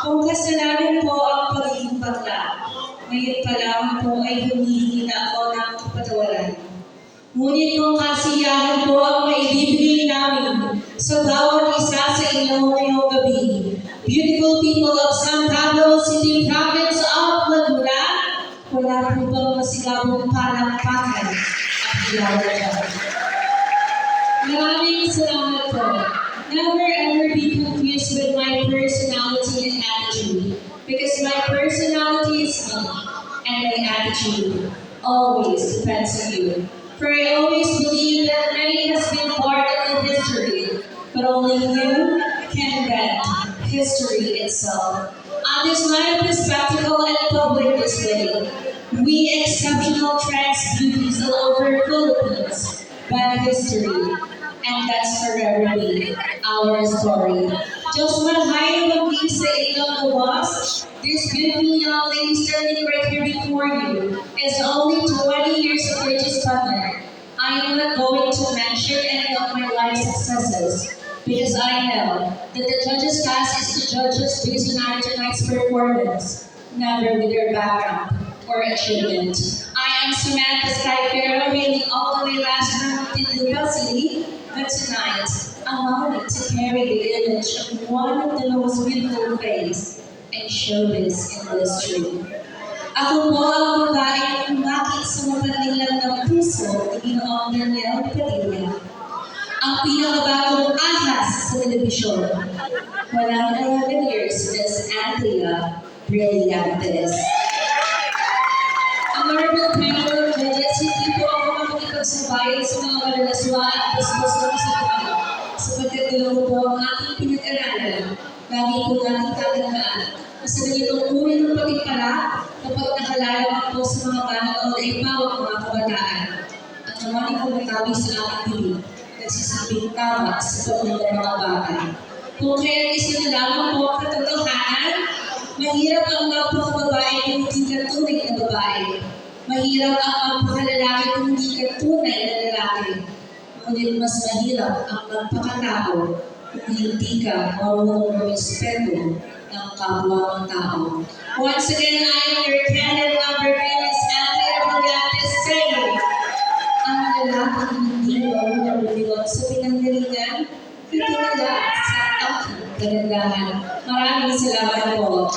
Kung kasalanan po ang pagiging bakla, ngayon pa lamang po ay humihingi na ako ng kapatawaran. Ngunit kung kasiyahan po ang maibibigay namin sa bawat isa sa inyo ngayong gabi, beautiful people of San Pablo City Province of Laguna, wala po bang masigabong palakpakan at hilawan. Maraming salamat po. Never ever be confused with my personality and attitude, because my personality is me, and my attitude always depends on you. For I always believe that money has been part of the history, but only you can invent history itself. On this night of the spectacle and public display, we exceptional trans beauties all over Philippines, but history, and that's forever be our story. Just one high of a sa inyong gawas, this beautiful young lady standing right here before you is only 20 years of age partner. I am not going to mention any of my life successes, because I know that the judges' task is to judge us based on our tonight's performance, never with your background or achievement. I am Samantha Skyfaro, hailing all the way last from Tinlupa City, but tonight, allow me to carry the image of one of the most beautiful face and showbiz industry. Ako po ang babaeng umakit sa mapanilang ng puso ni Ginoong Daniel Padilla, ang pinakabagong ahas sa telebisyon. Walang 11 years, Miss Andrea Brillantes. Honorable panel of judges, hindi po ako makikipagsabayan sa mga malalaswa at basbas ng usapan, sapagkat dalawa po ang aking pinag-aralan. Lagi po natin tatandaan na sa ganitong uri ng pagkikala, kapag nakalalaman po sa mga manonood ay pawag mga kabataan. Ang naman ang kumakabi sa aking bibig, nagsasabing tama sa pagmula ng mga bagay. Kung kaya isa na lamang po ang katotohanan, mahirap ang magpakababae kung hindi ka tunay na babae. Mahirap ang magpakalalaki kung hindi ka tunay na lalaki. Ngunit mas mahirap ang magpakatao kung hindi ka marunong respeto ng kapwa ng tao. Once again, I am your candidate number 3, Miss Andrea Brillantes, saying, ang lalaki hindi marunong lumilot sa pinanggalingan, kitinala sa aking kagandahan. Maraming salamat po.